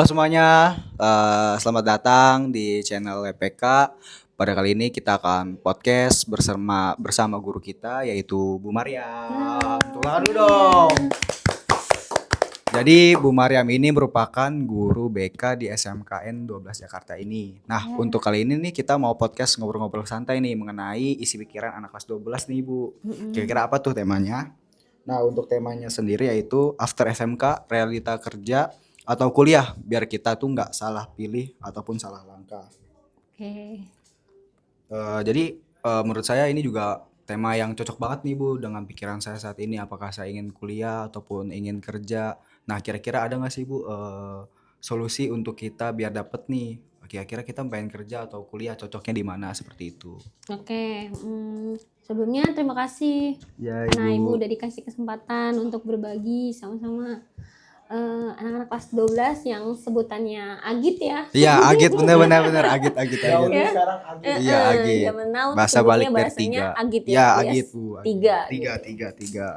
Halo semuanya, selamat datang di channel EPK. Pada kali ini kita akan podcast bersama guru kita yaitu Bu Mariam. Tepuk tangan dulu dong. Jadi Bu Mariam ini merupakan guru BK di SMKN 12 Jakarta ini. Nah, untuk kali ini nih kita mau podcast ngobrol-ngobrol santai nih mengenai isi pikiran anak kelas 12 nih Bu. Kira-kira apa tuh temanya? Nah, untuk temanya sendiri yaitu after SMK, realita kerja atau kuliah, biar kita tuh nggak salah pilih ataupun salah langkah. Oke. Jadi menurut saya ini juga tema yang cocok banget nih Bu dengan pikiran saya saat ini. Apakah saya ingin kuliah ataupun ingin kerja. Nah, kira-kira ada nggak sih Bu solusi untuk kita biar dapet nih, kira-kira kita pengen kerja atau kuliah cocoknya di mana seperti itu. Oke, sebelumnya terima kasih Ya karena Ibu Ibu. udah dikasih kesempatan untuk berbagi sama-sama anak-anak kelas 12 yang sebutannya Agit ya. Iya, Agit bener Agit. Ya. Sekarang Agit. Iya, Agit. Zaman now Bahasa sebutnya balik dari bahasanya 3. Agit Ya, ya, alias Agit Bu. tiga. Tiga.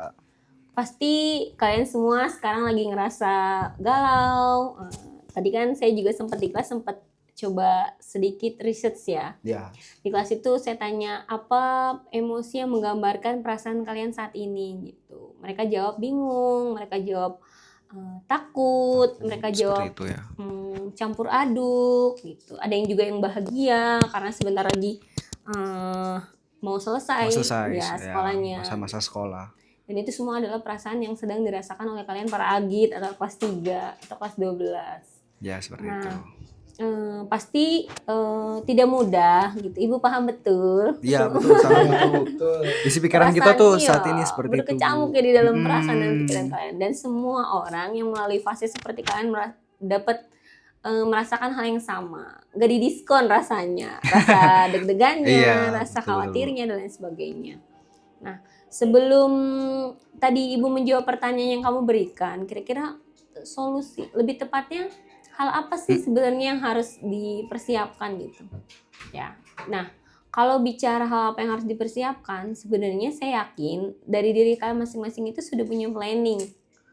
Pasti kalian semua sekarang lagi ngerasa galau. Tadi kan saya juga sempat di kelas coba sedikit research ya. Ya. Di kelas itu saya tanya apa emosi yang menggambarkan perasaan kalian saat ini gitu. Mereka jawab bingung, mereka jawab takut, mereka jawab Seperti itu ya. campur aduk gitu. Ada yang juga yang bahagia karena sebentar lagi mau selesai ya sekolahnya. Masa-masa sekolah. Dan itu semua adalah perasaan yang sedang dirasakan oleh kalian para Agit atau kelas 3 atau kelas 12. Ya, seperti Nah, itu. Pasti tidak mudah gitu. Ibu paham betul. Iya, betul, sangat betul. Isi pikiran kita tuh saat ini seperti itu. Berkecamuk ya di dalam perasaan dan pikiran kalian. Dan semua orang yang melalui fase seperti kalian dapat merasakan hal yang sama. Gak didiskon rasanya. Rasa deg-degannya, Iya, rasa betul. khawatirnya dan lain sebagainya. Nah, sebelum tadi Ibu menjawab pertanyaan yang kamu berikan, kira-kira solusi, lebih tepatnya hal apa sih sebenarnya yang harus dipersiapkan gitu ya. Nah, kalau bicara hal apa yang harus dipersiapkan, sebenarnya saya yakin dari diri kalian masing-masing itu sudah punya planning.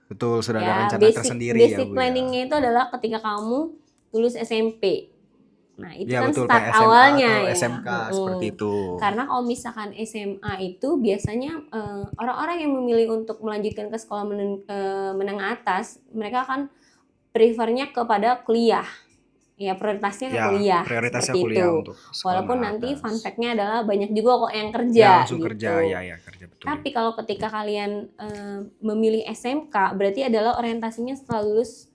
Betul, sudah ada Ya, rencana tersendiri ya Bu. basic planningnya itu adalah ketika kamu lulus SMP. Nah, itu Ya, kan betul, start kayak SMA awalnya atau ya. SMK seperti itu. Karena kalau misalkan SMA itu biasanya orang-orang yang memilih untuk melanjutkan ke sekolah menengah atas, mereka akan prefernya kepada kuliah. Ya, prioritasnya ke kuliah. Prioritasnya seperti kuliah itu. untuk sekolah. Walaupun nanti fun fact-nya adalah banyak juga kok yang kerja Ya, langsung gitu. kerja, ya kerja betul. Tapi kalau ketika kalian memilih SMK, berarti adalah orientasinya setelah lulus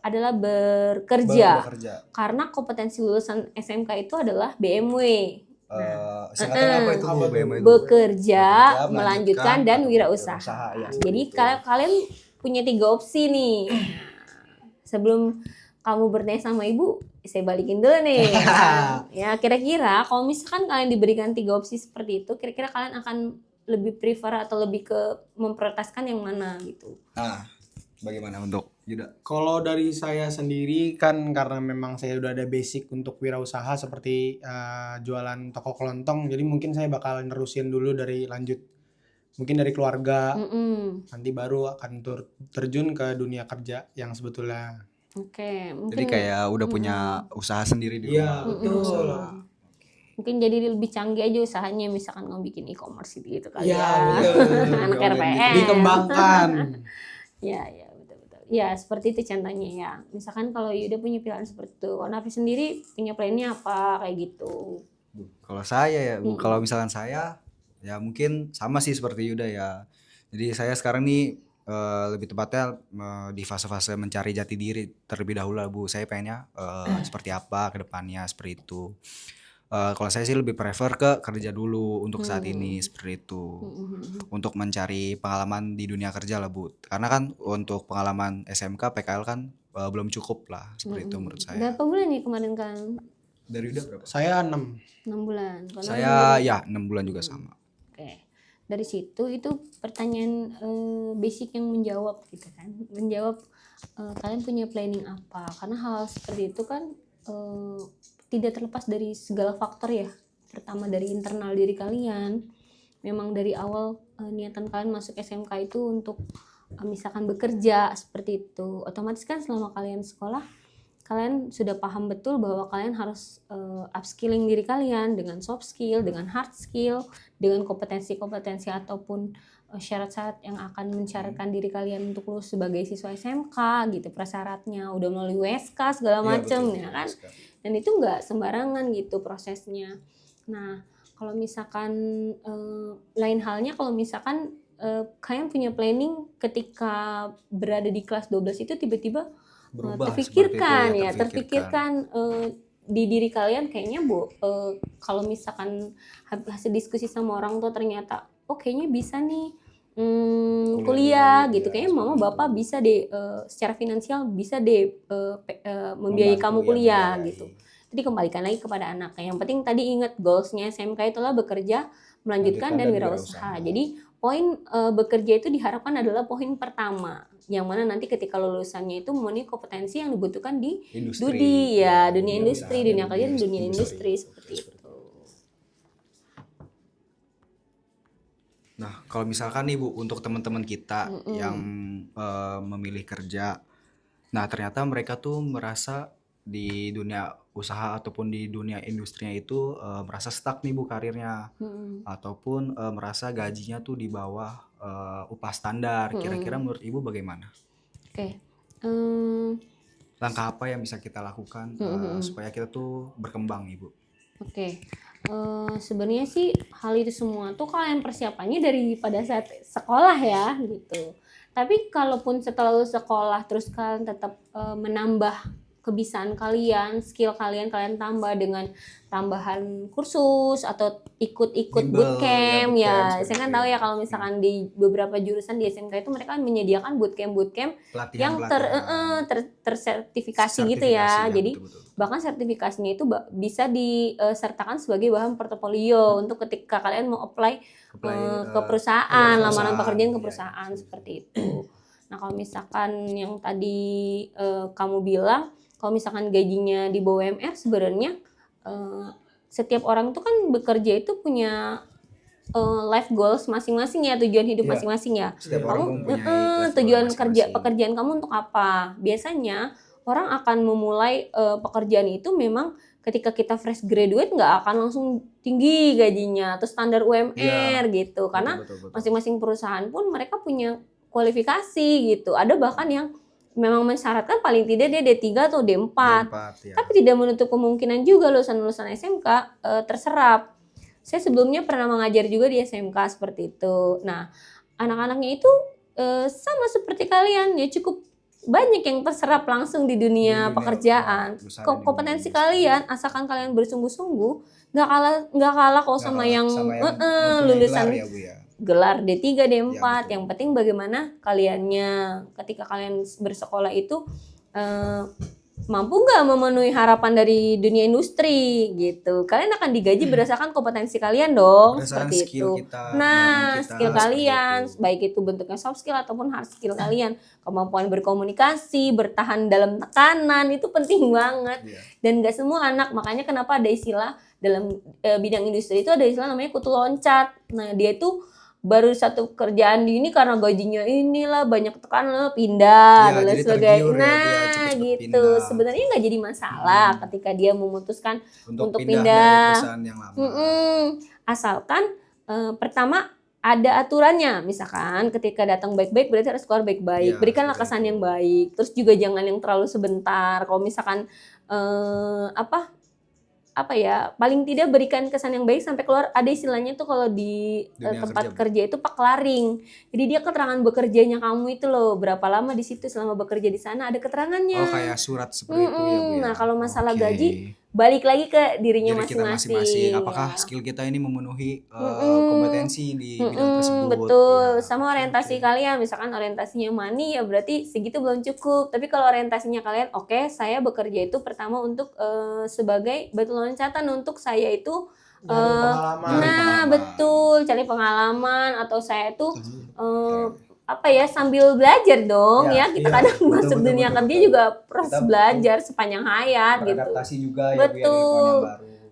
adalah bekerja. Karena kompetensi lulusan SMK itu adalah BMW. Singkatan apa itu Bu? BMW itu? Bekerja, melanjutkan dan wirausaha. Ya, jadi kalian punya 3 opsi nih. Sebelum kamu bertanya sama Ibu, saya balikin dulu nih. Ya, kira-kira kalau misalkan kalian diberikan 3 opsi seperti itu, kira-kira kalian akan lebih prefer atau lebih ke memprioritaskan yang mana gitu? Bagaimana untuk Yuda? Kalau dari saya sendiri kan karena memang saya udah ada basic untuk wirausaha seperti jualan toko kelontong, jadi mungkin saya bakal nerusin dulu mungkin dari keluarga, nanti baru akan terjun ke dunia kerja yang sebetulnya. Oke, Jadi kayak udah punya usaha sendiri di rumah. Iya, betul. Mungkin jadi lebih canggih aja usahanya, misalkan mau bikin e-commerce gitu kali Iya, ya. betul. Anak RPM. Dikembangkan. Ya, betul. Ya, seperti itu contohnya ya. Misalkan kalau Yuda punya pilihan seperti itu, kalau Nafi sendiri punya plannya apa kayak gitu? Kalau saya ya, Bu, kalau misalkan saya ya mungkin sama sih seperti Yuda ya. Jadi saya sekarang nih lebih tepatnya di fase-fase mencari jati diri terlebih dahulu lah Bu. Saya pengennya seperti apa ke depannya seperti itu. Kalau saya sih lebih prefer ke kerja dulu untuk saat ini seperti itu. Untuk mencari pengalaman di dunia kerja lah Bu. Karena kan untuk pengalaman SMK PKL kan belum cukup lah seperti itu menurut saya. Berapa bulan nih kemarin kan? Dari Yuda berapa? Saya 6 bulan. Kalau Saya ya 6 bulan juga sama. Oke. Dari situ itu pertanyaan basic yang menjawab gitu kan. Menjawab kalian punya planning apa? Karena hal seperti itu kan tidak terlepas dari segala faktor ya. Pertama dari internal diri kalian. Memang dari awal niatan kalian masuk SMK itu untuk misalkan bekerja seperti itu. Otomatis kan selama kalian sekolah kalian sudah paham betul bahwa kalian harus upskilling diri kalian dengan soft skill, dengan hard skill, dengan kompetensi-kompetensi ataupun syarat-syarat yang akan mensyaratkan diri kalian untuk lulus sebagai siswa SMK gitu, prasyaratnya udah melalui WSK segala Iya, macem betul, ya kan. sekali. Dan itu nggak sembarangan gitu prosesnya. Nah, kalau misalkan lain halnya kalau misalkan kalian punya planning ketika berada di kelas 12 itu tiba-tiba Berubah terpikirkan seperti itu ya, terpikirkan di diri kalian kayaknya kalau misalkan hasil diskusi sama orang tua ternyata oh kayaknya bisa nih kuliah dulu, gitu, ya, kayaknya mama seperti bapak itu. bisa deh secara finansial bisa deh membiayai kamu Membantu ya, kuliah membiayai. gitu. Jadi kembalikan lagi kepada anaknya. Yang penting tadi ingat goalsnya SMK itulah bekerja, melanjutkan dan wirausaha. Jadi poin bekerja itu diharapkan adalah poin pertama, yang mana nanti ketika lulusannya itu memenuhi kompetensi yang dibutuhkan di Industri, dunia dunia industri, usaha, dunia dan kerja, dan dunia industri. industri seperti itu. Nah, kalau misalkan nih Bu, untuk teman-teman kita yang memilih kerja, nah ternyata mereka tuh merasa di dunia usaha ataupun di dunia industrinya itu merasa stuck nih Bu karirnya, ataupun merasa gajinya tuh di bawah upah standar. Kira-kira menurut Ibu bagaimana? Oke. Em, Langkah apa yang bisa kita lakukan supaya kita tuh berkembang Ibu? Oke. Sebenarnya sih hal itu semua tuh kalian persiapannya dari pada saat sekolah ya gitu. Tapi kalaupun setelah lulus sekolah terus kalian tetap menambah kebiasaan kalian, skill kalian tambah dengan tambahan kursus atau ikut-ikut Bimbel, bootcamp ya, ya. bootcamp Saya kan seperti tahu itu. ya kalau misalkan di beberapa jurusan di SMK itu mereka menyediakan bootcamp yang tersertifikasi gitu ya. Jadi betul. bahkan sertifikasinya itu bisa disertakan sebagai bahan portofolio untuk ketika kalian mau apply ke perusahaan, lamaran pekerjaan ke perusahaan seperti itu. Nah, kalau misalkan yang tadi kamu bilang kalau misalkan gajinya di bawah UMR, sebenarnya setiap orang tuh kan bekerja itu punya life goals masing-masing ya, tujuan hidup Iya. masing-masing ya. Setiap Kamu orang mempunyai life goal tujuan masing-masing. pekerjaan kamu untuk apa? Biasanya orang akan memulai pekerjaan itu memang ketika kita fresh graduate nggak akan langsung tinggi gajinya atau standar UMR gitu, karena Betul. masing-masing perusahaan pun mereka punya kualifikasi gitu. Ada bahkan yang memang mensyaratkan paling tidak dia D3 atau D4. Ya. Tapi tidak menutup kemungkinan juga lulusan-lulusan SMK terserap. Saya sebelumnya pernah mengajar juga di SMK seperti itu. Nah, anak-anaknya itu sama seperti kalian ya, cukup banyak yang terserap langsung di dunia pekerjaan. Kompetensi kalian asalkan kalian bersungguh-sungguh nggak kalah kok sama yang lulusan gelar, ya, Bu, ya. Gelar D3, D4. Ya, yang penting bagaimana kaliannya ketika kalian bersekolah itu mampu nggak memenuhi harapan dari dunia industri gitu. Kalian akan digaji berdasarkan kompetensi kalian dong, Berdasarkan seperti skill itu. kita, Nah, kemampuan kita, skill seperti kalian, itu. baik itu bentuknya soft skill ataupun hard skill kalian, kemampuan berkomunikasi, bertahan dalam tekanan itu penting banget. Iya. Dan nggak semua anak, makanya kenapa ada istilah dalam bidang industri itu ada istilah namanya kutu loncat. Nah, dia itu baru satu kerjaan di ini karena gajinya inilah banyak tekanan pindah dan lain sebagainya. Nah, gitu. Sebenarnya nggak jadi masalah ketika dia memutuskan untuk pindah dari perusahaan yang lama. Asalkan pertama ada aturannya, misalkan ketika datang baik-baik berarti harus keluar baik-baik. Ya, berikanlah kesan yang baik. Terus juga jangan yang terlalu sebentar. Kalau misalkan paling tidak berikan kesan yang baik sampai keluar. Ada istilahnya tuh kalau di tempat kerja itu paklaring. Jadi dia keterangan bekerjanya kamu itu loh, berapa lama di situ selama bekerja di sana, ada keterangannya. Oh, kayak surat seperti itu ya, Bu, ya. Nah, kalau masalah gaji balik lagi ke dirinya masing-masing. Apakah skill kita ini memenuhi kompetensi di bidang tersebut? Betul. Ya. Sama orientasi kalian, misalkan orientasinya money ya berarti segitu belum cukup. Tapi kalau orientasinya kalian, oke, saya bekerja itu pertama untuk sebagai batu loncatan untuk saya itu betul, cari pengalaman, atau saya itu sambil belajar dong ya, kita kadang masuk dunia kerja juga proses belajar sepanjang hayat gitu. Beradaptasi juga ya, betul.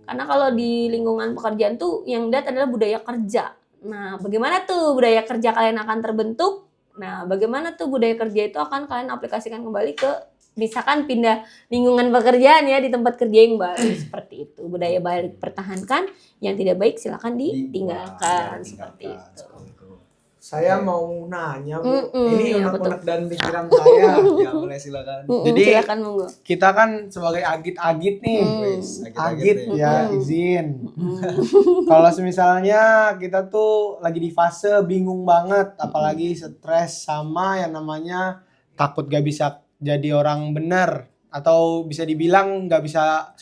Karena kalau di lingkungan pekerjaan tuh yang dilihat adalah budaya kerja. Nah, bagaimana tuh budaya kerja kalian akan terbentuk? Nah, bagaimana tuh budaya kerja itu akan kalian aplikasikan kembali ke misalkan pindah lingkungan pekerjaan ya di tempat kerja yang baru seperti itu. Budaya baik pertahankan, yang tidak baik silakan ditinggalkan seperti itu. Saya Oke. mau nanya Bu, Mm-mm, ini ya, unek-unek dan pikiran saya. Ya boleh silakan. Jadi, silakan monggo. Kita kan sebagai agit-agit nih, Wis, agit nih. ya izin. Kalau misalnya kita tuh lagi di fase bingung banget, apalagi stres sama yang namanya takut gak bisa jadi orang bener, atau bisa dibilang gak bisa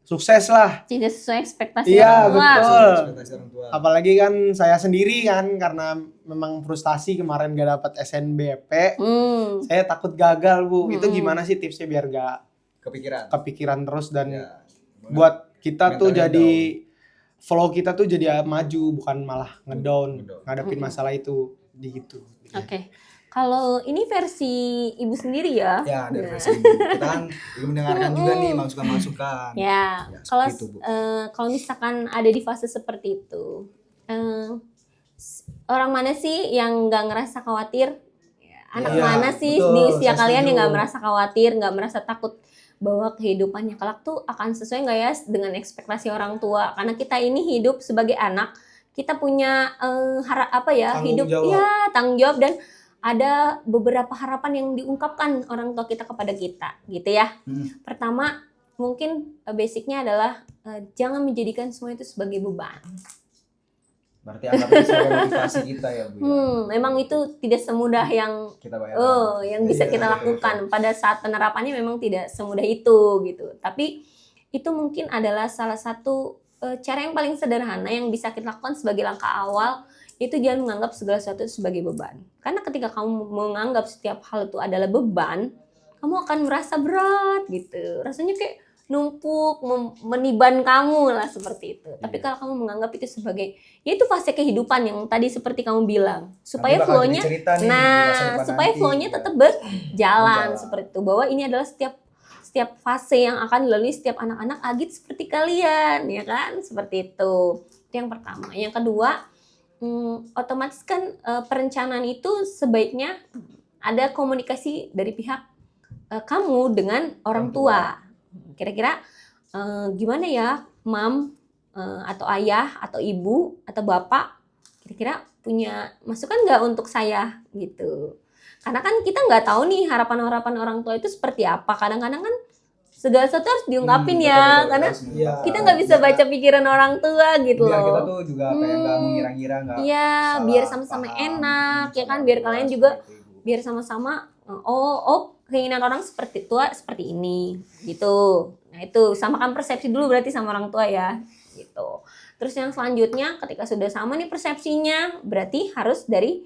sukses lah. Tidak sesuai ekspektasi Iya, orang tua. betul. Ekspektasi orang tua. Apalagi kan saya sendiri kan, karena memang frustasi kemarin gak dapat SNBP, saya takut gagal Bu. Itu gimana sih tipsnya biar gak kepikiran terus dan Ya. buat kita tuh Mentalnya jadi flow kita tuh jadi maju, bukan malah ngedown Ngedown. ngadepin masalah itu gitu. Oke. Kalau ini versi ibu sendiri ya. Ya, dari versi ibu. Kita kan belum mendengarkan juga nih masukan-masukan. Ya, Ya, kalau seperti itu, Bu. kalau misalkan ada di fase seperti itu, orang mana sih yang nggak ngerasa khawatir? Anak Iya, mana sih betul, di usia saya kalian yang setuju. nggak merasa khawatir, nggak merasa takut bahwa kehidupannya kelak tuh akan sesuai nggak ya dengan ekspektasi orang tua? Karena kita ini hidup sebagai anak, kita punya Tanggung hidup jawab. ya tanggung jawab, dan ada beberapa harapan yang diungkapkan orang tua kita kepada kita, gitu ya. Pertama, mungkin basicnya adalah jangan menjadikan semua itu sebagai beban. Berarti anggapnya sebagai motivasi kita ya, Bu. Memang itu tidak semudah yang Kita bayangkan. yang bisa Iya, kita lakukan. Pada saat penerapannya memang tidak semudah itu gitu. Tapi itu mungkin adalah salah satu cara yang paling sederhana yang bisa kita lakukan sebagai langkah awal. Itu jangan menganggap segala sesuatu sebagai beban. Karena ketika kamu menganggap setiap hal itu adalah beban, kamu akan merasa berat gitu. Rasanya kayak numpuk, meniban kamu lah seperti itu. Tapi kalau kamu menganggap itu sebagai, ya itu fase kehidupan yang tadi seperti kamu bilang. Supaya Nanti bakal flow-nya, jadi cerita nih di masa depan supaya nanti. flow-nya Ya. tetap berjalan Berjalan. seperti itu. Bahwa ini adalah setiap fase yang akan dilalui setiap anak-anak agit seperti kalian, ya kan? Seperti itu. Itu yang pertama. Yang kedua, otomatis kan perencanaan itu sebaiknya ada komunikasi dari pihak kamu dengan orang tua. Kira-kira gimana ya, mam atau ayah atau ibu atau bapak, kira-kira punya masukan nggak untuk saya gitu? Karena kan kita nggak tahu nih harapan-harapan orang tua itu seperti apa. Kadang-kadang kan segala sesuatu harus diungkapin ya, karena Iya. kita nggak bisa baca pikiran orang tua gitu Biar kita loh. tuh juga kayak nggak mengira-ngira, nggak Iya, salah biar sama-sama paham, enak ya kan, sama biar tua, kalian juga seperti itu, Bu. biar sama-sama keinginan orang seperti tua seperti ini gitu. Nah itu samakan persepsi dulu berarti sama orang tua ya gitu. Terus yang selanjutnya ketika sudah sama nih persepsinya, berarti harus dari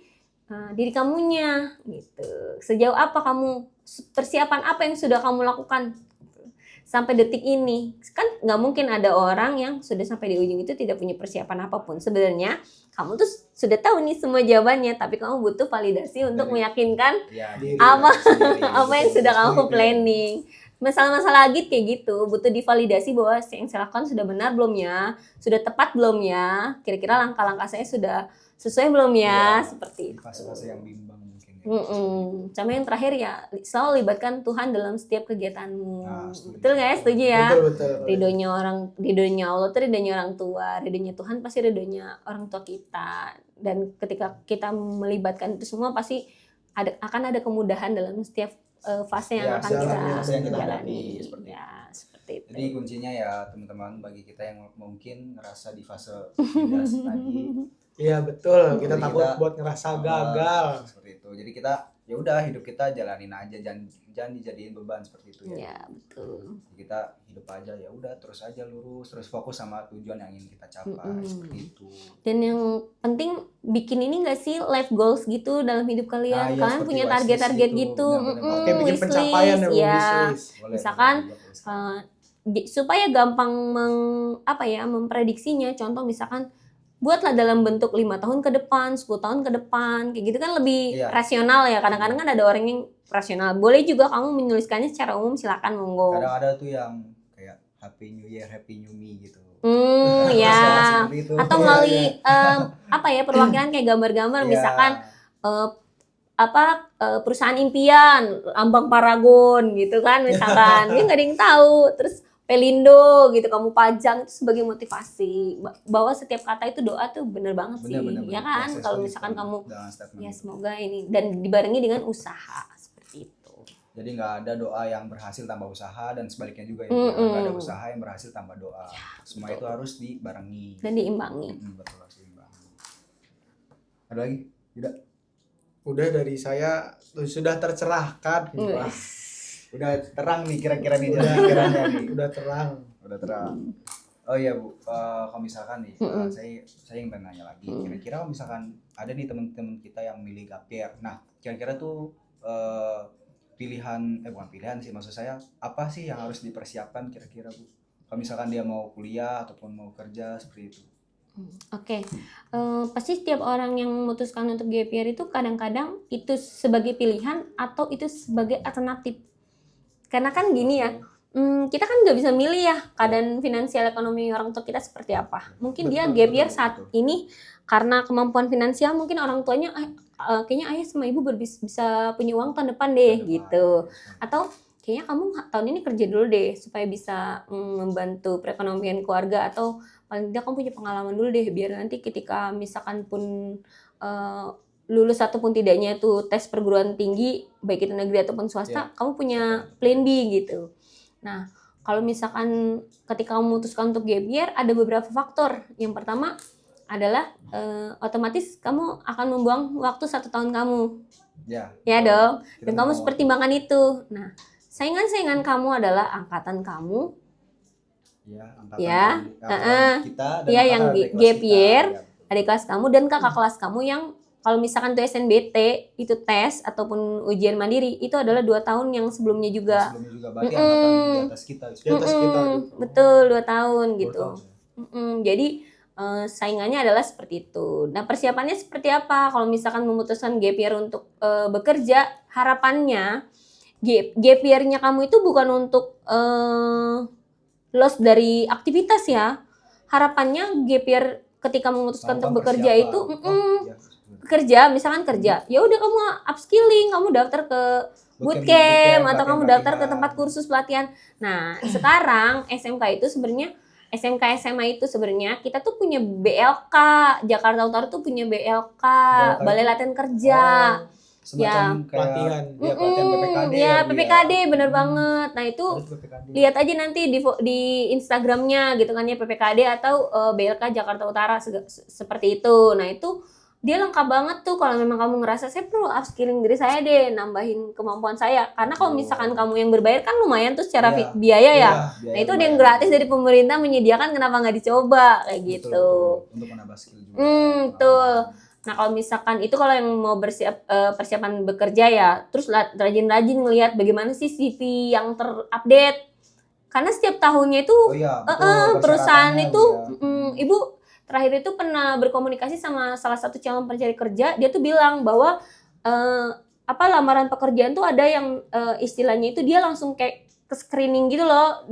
diri kamunya gitu. Sejauh apa kamu, persiapan apa yang sudah kamu lakukan sampai detik ini? Kan nggak mungkin ada orang yang sudah sampai di ujung itu tidak punya persiapan apapun. Sebenarnya kamu tuh sudah tahu nih semua jawabannya, tapi kamu butuh validasi untuk meyakinkan Ya, Diri apa sendiri. apa yang sudah kamu Setuju. planning. Masalah-masalah agit kayak gitu butuh divalidasi bahwa yang saya lakukan sudah benar belum ya, sudah tepat belum ya, kira-kira langkah-langkah saya sudah sesuai belum ya, Iya, seperti di itu. fase-fase yang bimbang mungkin ya. Sama yang terakhir ya, selalu libatkan Tuhan dalam setiap kegiatanmu. Nah, setuju. Betul nggak ya? Setuju ya? Betul. Ridhonya Allah tuh ridhonya orang tua, ridhonya Tuhan pasti ridhonya orang tua kita. Dan ketika kita melibatkan itu semua pasti akan ada kemudahan dalam setiap fase yang Ya, akan fase yang kita jalani. hadapi, seperti Ya, seperti itu. Jadi kuncinya ya teman-teman, bagi kita yang mungkin ngerasa di fase tidak tadi, Iya betul, kita Jadi takut kita- buat ngerasa gagal. seperti itu. Jadi kita ya udah, hidup kita jalanin aja, jangan dijadiin beban seperti itu ya. Ya, betul. Jadi kita hidup aja, ya udah terus aja lurus, terus fokus sama tujuan yang ingin kita capai seperti itu. Dan yang penting bikin ini nggak sih life goals gitu dalam hidup kalian. Nah, iya, Kalian seperti punya wishlist target-target itu, gitu. benar-benar. Oke, bikin Wishlist, pencapaian ya, Bu, ya. wishlist. Boleh, Misalkan, boleh juga, Supaya gampang memprediksinya. Contoh misalkan buatlah dalam bentuk 5 tahun ke depan, 10 tahun ke depan, kayak gitu kan lebih Iya. rasional ya. Kadang-kadang kan ada orang yang rasional. Boleh juga kamu menuliskannya secara umum, silakan monggo. kadang ada tuh yang kayak Happy New Year, Happy New Me gitu. Ya. Seperti itu. Atau melalui perwakilan kayak gambar-gambar, Iya. misalkan perusahaan impian, Lambang Paragon gitu kan misalkan. Dia nggak ada yang tahu. Terus Pelindo gitu kamu pajang itu sebagai motivasi bahwa setiap kata itu doa tuh bener banget sih, Benar-benar ya kan? proses Kalau tadi misalkan kamu dengan statement ya itu. semoga ini dan dibarengi dengan usaha seperti itu. Jadi nggak ada doa yang berhasil tanpa usaha dan sebaliknya juga ya. Nggak ada usaha yang berhasil tanpa doa. Semua itu harus dibarengi Dan diimbangi. betul, harus diimbangi. Ada lagi? Tidak. Udah dari saya sudah tercerahkan. Wah, udah terang nih kira-kira nih jalan pikirannya nih. Udah terang. Udah terang. Oh iya Bu, kalau misalkan nih, saya ingin nanya lagi. Kira-kira kalau misalkan ada nih teman-teman kita yang milih gap year. Nah, kira-kira tuh bukan pilihan sih, maksud saya apa sih yang harus dipersiapkan kira-kira Bu? Kalau misalkan dia mau kuliah ataupun mau kerja seperti itu. Oke. Pasti setiap orang yang memutuskan untuk gap year itu kadang-kadang itu sebagai pilihan atau itu sebagai alternatif. Karena kan gini ya, kita kan nggak bisa milih ya keadaan finansial ekonomi orang tua kita seperti apa. Mungkin dia gap year saat ini karena kemampuan finansial mungkin orang tuanya kayaknya ayah sama ibu bisa punya uang tahun depan deh gitu. Atau kayaknya kamu tahun ini kerja dulu deh supaya bisa membantu perekonomian keluarga, atau paling tidak kamu punya pengalaman dulu deh biar nanti ketika misalkan pun lulus ataupun tidaknya itu tes perguruan tinggi baik itu negeri ataupun swasta, kamu punya plan B gitu. Nah, kalau misalkan ketika kamu memutuskan untuk gap year ada beberapa faktor. Yang pertama adalah otomatis kamu akan membuang waktu 1 tahun kamu. Ya dong. Dan kamu harus pertimbangkan itu. Nah, saingan-saingan kamu adalah angkatan kamu. Angkatan kita dan yang gap year, adik kelas kamu dan kakak kelas kamu yang kalau misalkan tuh SNBT itu tes ataupun ujian mandiri itu adalah 2 tahun yang sebelumnya juga. Berarti angkatan di atas kita. Betul, 2 tahun gitu. Jadi saingannya adalah seperti itu. Nah, persiapannya seperti apa? Kalau misalkan memutuskan gap year untuk bekerja, harapannya gap year-nya kamu itu bukan untuk loss dari aktivitas ya. Harapannya gap year ketika memutuskan untuk bekerja itu kerja, misalkan kerja, ya udah kamu upskilling, kamu daftar ke bootcamp atau kamu daftar ke tempat kursus pelatihan. Nah, sekarang SMK itu sebenarnya SMK SMA itu sebenarnya kita tuh punya BLK, Jakarta Utara tuh punya BLK, Balai Latihan Kerja. Semacam pelatihan. Pelatihan PPKD. Ya, PPKD bener banget. Nah, itu lihat aja nanti di Instagramnya gitu kan ya, PPKD atau BLK Jakarta Utara seperti itu. Nah, itu dia lengkap banget tuh kalau memang kamu ngerasa saya perlu upskilling diri saya deh, nambahin kemampuan saya. Karena kalau misalkan kamu yang berbayar kan lumayan tuh secara biaya ya. Nah, itu ada yang gratis dari pemerintah menyediakan, kenapa nggak dicoba kayak gitu. Betul. Untuk menambah skill juga. Betul. Nah, kalau misalkan itu kalau yang mau persiapan bekerja ya, terus rajin-rajin ngelihat bagaimana sih CV yang terupdate. Karena setiap tahunnya itu perusahaan itu Ibu terakhir itu pernah berkomunikasi sama salah satu calon pencari kerja, dia tuh bilang bahwa lamaran pekerjaan tuh ada yang istilahnya itu dia langsung kayak ke screening gitu loh,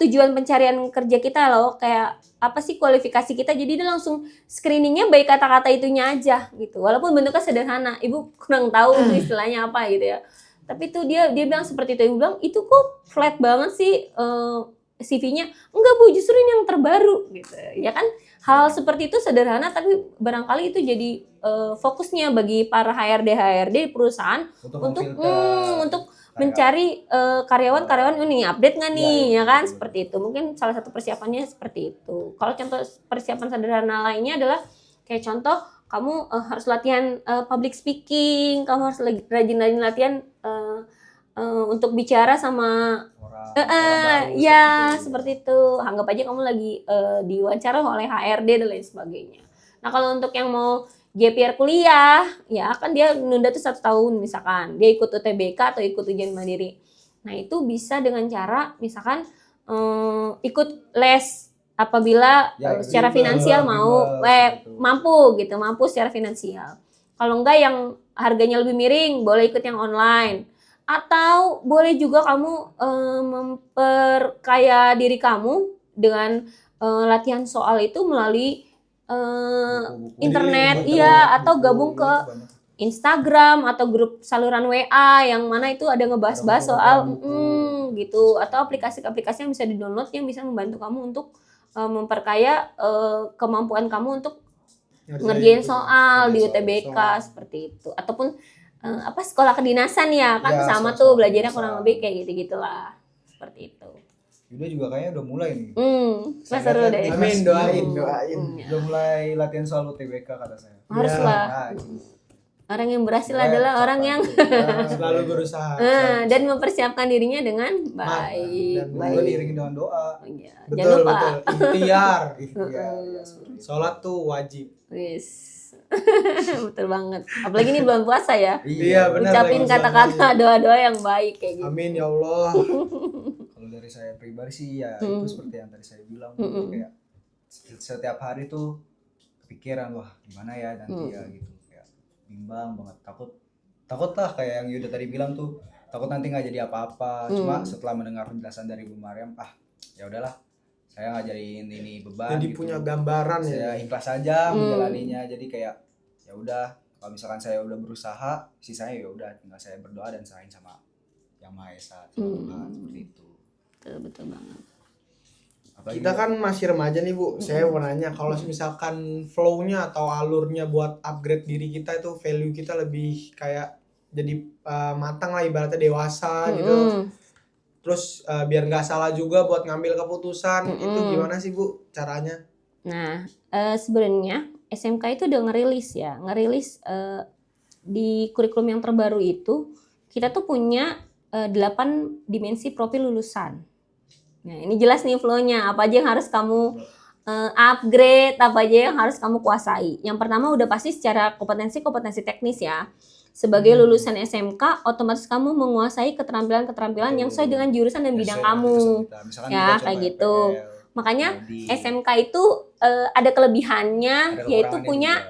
tujuan pencarian kerja kita loh, kayak apa sih kualifikasi kita, jadi dia langsung screeningnya baik kata-kata itunya aja gitu, walaupun bentuknya sederhana, Ibu kurang tahu itu istilahnya apa gitu ya, tapi tuh dia bilang seperti itu. Ibu bilang itu kok flat banget sih CV-nya. Enggak Bu, justru ini yang terbaru gitu. Ya kan hal seperti itu sederhana tapi barangkali itu jadi fokusnya bagi para HRD perusahaan untuk mencari karyawan ini update nggak nih ya kan, seperti itu. Mungkin salah satu persiapannya seperti itu. Kalau contoh persiapan sederhana lainnya adalah kayak contoh kamu harus latihan public speaking, kamu harus rajin-rajin latihan untuk bicara sama seperti itu. Anggap aja kamu lagi diwawancara oleh HRD dan lain sebagainya. Nah, kalau untuk yang mau gap year kuliah, ya kan dia nunda tuh 1 tahun misalkan. Dia ikut UTBK atau ikut ujian mandiri. Nah, itu bisa dengan cara misalkan ikut les apabila secara finansial mampu secara finansial. Kalau enggak yang harganya lebih miring, boleh ikut yang online. Atau boleh juga kamu memperkaya diri kamu dengan latihan soal itu melalui Buku-buku. internet, Buku, iya, atau Buku, gabung ke itu banyak. Instagram atau grup saluran WA yang mana itu ada ngebahas-bahas Ada soal buku. gitu, atau aplikasi-aplikasi yang bisa di-download yang bisa membantu kamu untuk memperkaya kemampuan kamu untuk ngerjain soal di Ngerjain UTBK soal. seperti itu, ataupun sekolah kedinasan ya kan Ya, sama sekolah tuh belajarnya kedinasan. kurang lebih kayak gitu-gitulah seperti itu. Yuda juga kayaknya udah mulai nih. Mas Saya seru lihat deh. di Amin, kelas doain, 10, doain. Udah mulai latihan soal UTBK kata saya. Harus Ya. lah. Nah, gitu. Orang yang berhasil Mulai adalah ada orang yang ucapan. Selalu berusaha. dan mempersiapkan dirinya dengan baik. Dan Juga Baik. diiringi dengan doa. Iya, Betul, jangan lupa. betul. Ikhtiar. Iya, iya, seperti itu. Sholat tuh wajib. Wis. Betul banget. Apalagi ini bulan puasa ya. Iya, benar. Ucapin lagi kata-kata doa-doa yang baik kayak gitu. Amin ya Allah. Kalau dari saya pribadi sih ya itu seperti yang tadi saya bilang tuh, kayak setiap hari tuh kepikiran wah gimana ya nanti ya gitu, kayak bimbang banget, takut lah kayak yang Yuda tadi bilang tuh, takut nanti nggak jadi apa-apa. Cuma setelah mendengar penjelasan dari Bu Maryam, ya udahlah, saya ngajarin ini beban Jadi gitu. punya gambaran ya. Saya ikhlas aja menjalaninya, jadi kayak ya udah, kalau misalkan saya udah berusaha, sisanya ya udah tinggal saya berdoa dan serahin sama Yang Maha Esa, sama Tuhan, seperti itu. Betul banget. Apalagi Kita kan masih remaja nih Bu. Saya mau nanya, kalau misalkan flow-nya atau alurnya buat upgrade diri kita itu, value kita lebih kayak jadi matang lah, ibaratnya dewasa gitu. Terus biar nggak salah juga buat ngambil keputusan, itu gimana sih Bu caranya? Nah, sebenarnya SMK itu udah ngerilis di kurikulum yang terbaru itu kita tuh punya 8 dimensi profil lulusan. Nah, ini jelas nih flow-nya, apa aja yang harus kamu upgrade, apa aja yang harus kamu kuasai. Yang pertama udah pasti secara kompetensi teknis ya. Sebagai lulusan SMK, otomatis kamu menguasai keterampilan-keterampilan yang sesuai dengan jurusan dan bidang kamu. Ya, kayak gitu. Makanya SMK itu ada kelebihannya, yaitu punya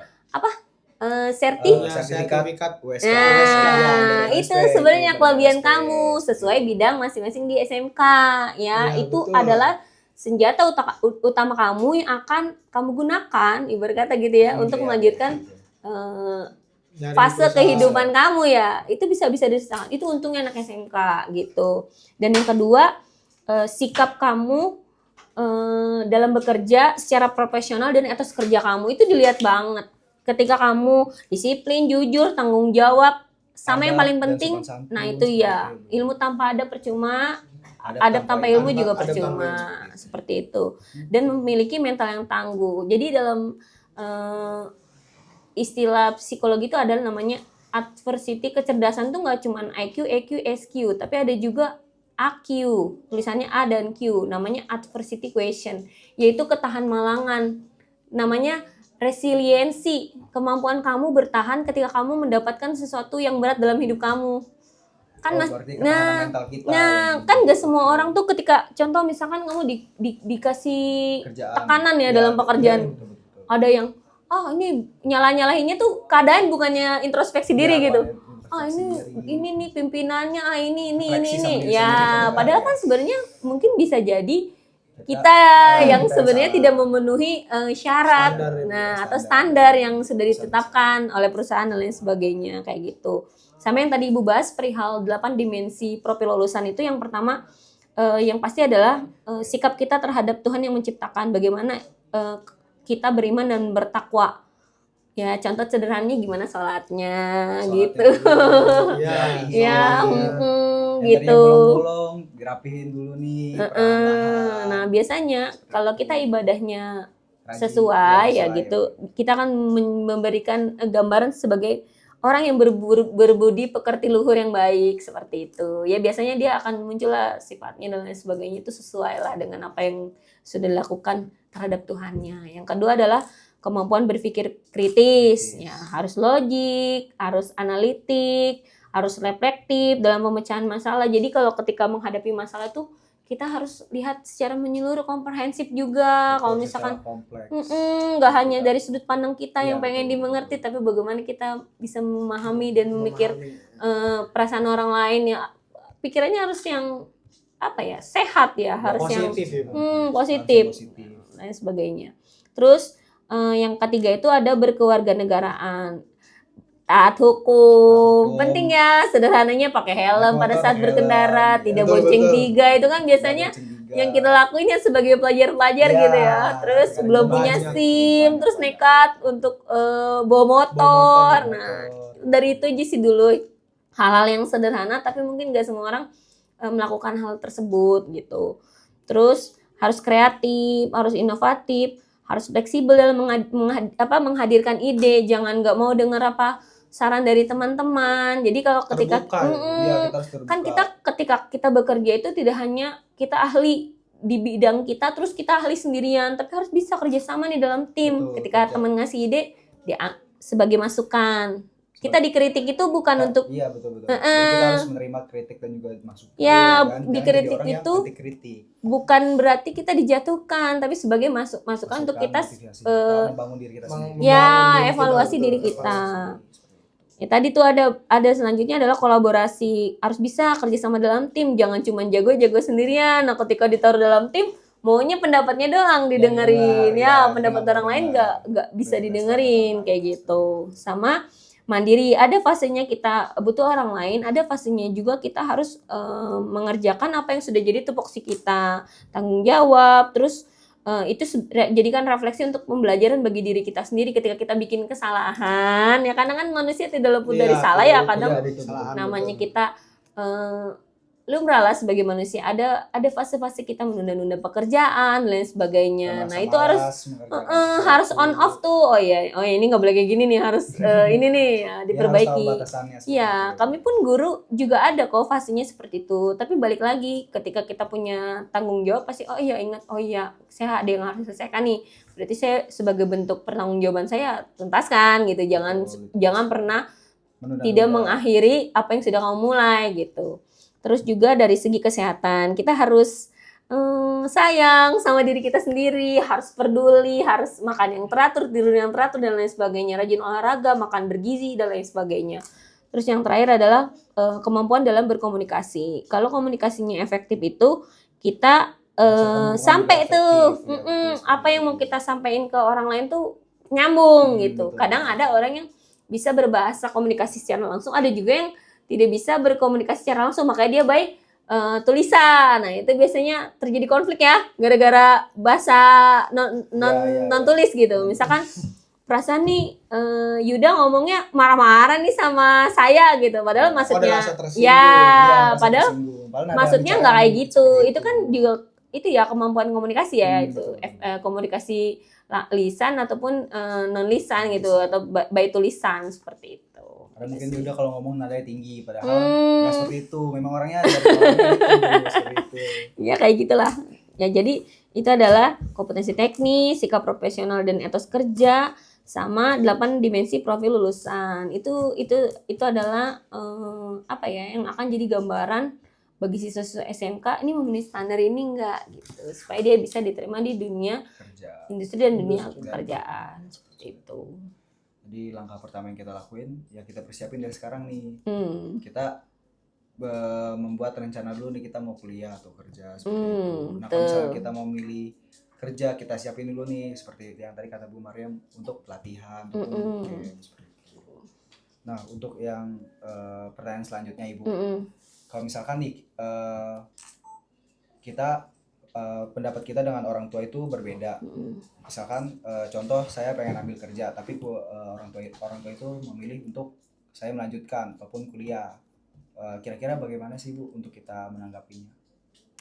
sertifikat USK. Nah, dari itu LSP, sebenarnya dari kelebihan LSP. kamu sesuai bidang masing-masing di SMK ya. Iya, Itu betul. adalah senjata utama kamu yang akan kamu gunakan, ibarat kata gitu ya, untuk melanjutkan Dari fase perusahaan. kehidupan kamu ya. Itu bisa disertakan. Itu untungnya anak SMK gitu. Dan yang kedua, sikap kamu dalam bekerja secara profesional dan etos kerja kamu itu dilihat banget. Ketika kamu disiplin, jujur, tanggung jawab, sama yang paling penting, nah itu ya, ilmu tanpa adab percuma, adab tanpa ilmu juga adab tanpa percuma, ilmu. seperti itu. Dan memiliki mental yang tangguh. Jadi dalam istilah psikologi itu adalah namanya adversity, kecerdasan tuh nggak cuma IQ, EQ, SQ, tapi ada juga AQ, tulisannya A dan Q, namanya adversity question, yaitu ketahan malangan, namanya resiliensi, kemampuan kamu bertahan ketika kamu mendapatkan sesuatu yang berat dalam hidup kamu. Kan kan gak semua orang tuh ketika contoh misalkan kamu dikasih tekanan ya dalam pekerjaan, betul. ada yang ini nyalahinnya tuh keadaan, bukannya introspeksi diri gitu. Ini nih pimpinannya, ini ya, padahal kan sebenarnya mungkin bisa jadi kita yang sebenarnya tidak memenuhi syarat, atau standar yang sudah ditetapkan oleh perusahaan dan lain sebagainya kayak gitu. Sama yang tadi Ibu bahas perihal 8 dimensi profil lulusan itu, yang pertama yang pasti adalah sikap kita terhadap Tuhan yang menciptakan, bagaimana kita beriman dan bertakwa. Ya, contoh sederhananya gimana sholatnya gitu. Gitu. Bolong-bolong, dirapihin dulu nih. Nah, biasanya kalau kita ibadahnya sesuai ya gitu, kita akan memberikan gambaran sebagai orang yang berbudi pekerti luhur yang baik, seperti itu. Ya biasanya dia akan muncullah sifatnya dan lain sebagainya, itu sesuai lah dengan apa yang sudah dilakukan terhadap Tuhannya. Yang kedua adalah kemampuan berpikir kritis. Ya, harus logik, harus analitik, harus reflektif dalam pemecahan masalah. Jadi kalau ketika menghadapi masalah tuh kita harus lihat secara menyeluruh, komprehensif juga. Kalau misalkan nggak hanya dari sudut pandang kita yang pengen dimengerti, tapi bagaimana kita bisa memahami dan memikir perasaan orang lain, ya pikirannya harus yang sehat ya, harus positif, yang positif dan sebagainya. Terus yang ketiga itu ada berkewarganegaraan, taat hukum. Penting ya, sederhananya pakai helm pada saat berkendara, tidak bonceng tiga. Itu kan biasanya yang kita lakuin ya sebagai pelajar-pelajar gitu ya. Terus belum punya SIM, terus nekat untuk bawa motor. Nah, dari itu aja sih dulu, hal-hal yang sederhana tapi mungkin gak semua orang melakukan hal tersebut gitu. Terus harus kreatif, harus inovatif, harus fleksibel dalam menghadirkan ide. Jangan nggak mau dengar saran dari teman-teman. Jadi kalau ketika kan ketika kita bekerja itu tidak hanya kita ahli di bidang kita terus kita ahli sendirian, tapi harus bisa kerjasama nih dalam tim. Ketika teman ngasih ide, dia sebagai masukan. Kita dikritik itu bukan untuk betul. Jadi kita harus menerima kritik dan juga masukan. Ya, dikritik itu bukan berarti kita dijatuhkan, tapi sebagai masukan untuk kita membangun diri kita sendiri. Ya, evaluasi diri kita. Ya, tadi tuh ada selanjutnya adalah kolaborasi. Harus bisa kerjasama dalam tim, jangan cuma jago-jago sendirian. Nah, ketika ditaruh dalam tim, maunya pendapatnya doang didengerin. Pendapat orang lain nggak bisa didengerin kayak gitu. Sama mandiri, ada fasenya kita butuh orang lain, ada fasenya juga kita harus mengerjakan apa yang sudah jadi tupoksi kita, tanggung jawab. Terus itu jadikan refleksi untuk pembelajaran bagi diri kita sendiri ketika kita bikin kesalahan. Ya kadang kan manusia tidak luput dari salah ya, kadang namanya kita lumrah lah sebagai manusia, ada fase-fase kita menunda-nunda pekerjaan dan lain sebagainya. Nah itu harus on off tuh. Oh ya ini nggak boleh kayak gini nih, harus ini nih ya, diperbaiki. Iya, kami pun guru juga ada kok fasenya seperti itu. Tapi balik lagi ketika kita punya tanggung jawab pasti ingat saya ada yang harus selesaikan nih. Berarti saya sebagai bentuk pertanggungjawaban saya tuntaskan gitu. Jangan pernah tidak mengakhiri apa yang sudah kamu mulai gitu. Terus juga dari segi kesehatan, kita harus sayang sama diri kita sendiri, harus peduli, harus makan yang teratur, tidur yang teratur, dan lain sebagainya. Rajin olahraga, makan bergizi, dan lain sebagainya. Terus yang terakhir adalah kemampuan dalam berkomunikasi. Kalau komunikasinya efektif itu, kita sampai tuh apa yang mau kita sampaikan ke orang lain tuh nyambung gitu. Kadang ada orang yang bisa berbahasa komunikasi secara langsung, ada juga yang tidak bisa berkomunikasi secara langsung, makanya dia baik tulisan. Nah itu biasanya terjadi konflik ya, gara-gara bahasa non tulis gitu. Misalkan perasaan nih Yuda ngomongnya marah-marah nih sama saya gitu, padahal maksudnya padahal maksudnya nggak kayak gitu. Itu kan juga itu ya kemampuan komunikasi ya, itu komunikasi lisan ataupun non lisan gitu, atau by tulisan seperti itu. Karena mungkin udah kalau ngomong nadanya tinggi, padahal nggak seperti itu. Memang orangnya dari awalnya seperti itu. Ya kayak gitulah. Ya jadi itu adalah kompetensi teknis, sikap profesional dan etos kerja, sama 8 dimensi profil lulusan. Itu adalah yang akan jadi gambaran bagi siswa-siswa SMK ini memenuhi standar ini enggak gitu, supaya dia bisa diterima di dunia industri dan dunia pekerjaan seperti itu. Jadi langkah pertama yang kita lakuin ya kita persiapin dari sekarang nih. Kita membuat rencana dulu nih, kita mau kuliah atau kerja seperti itu. Nah kalau misalnya kita mau milih kerja, kita siapin dulu nih seperti yang tadi kata Bu Mariam, untuk pelatihan seperti itu. Nah untuk yang pertanyaan selanjutnya Ibu, kalau misalkan nih kita pendapat kita dengan orang tua itu berbeda. Misalkan contoh saya pengen ambil kerja, tapi orang tua itu memilih untuk saya melanjutkan ataupun kuliah. Kira-kira bagaimana sih Bu untuk kita menanggapinya?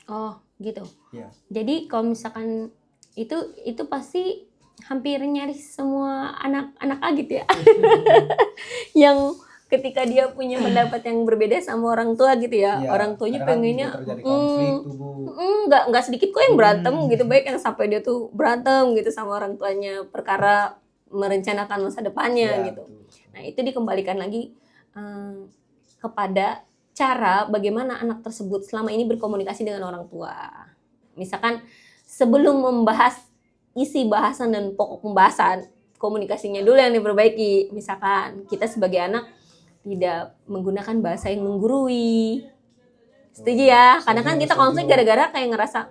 Oh gitu. Ya. Jadi kalau misalkan itu pasti hampir nyaris semua anak gitu ya. Yang ketika dia punya pendapat yang berbeda sama orang tua gitu ya, orang tuanya pengennya nggak sedikit kok yang berantem gitu, baik yang sampai dia tuh berantem gitu sama orang tuanya perkara merencanakan masa depannya gitu. Nah itu dikembalikan lagi kepada cara bagaimana anak tersebut selama ini berkomunikasi dengan orang tua. Misalkan sebelum membahas isi bahasan dan pokok pembahasan, komunikasinya dulu yang diperbaiki. Misalkan kita sebagai anak tidak menggunakan bahasa yang menggurui. Setuju ya? Kadang kan kita konflik gara-gara kayak ngerasa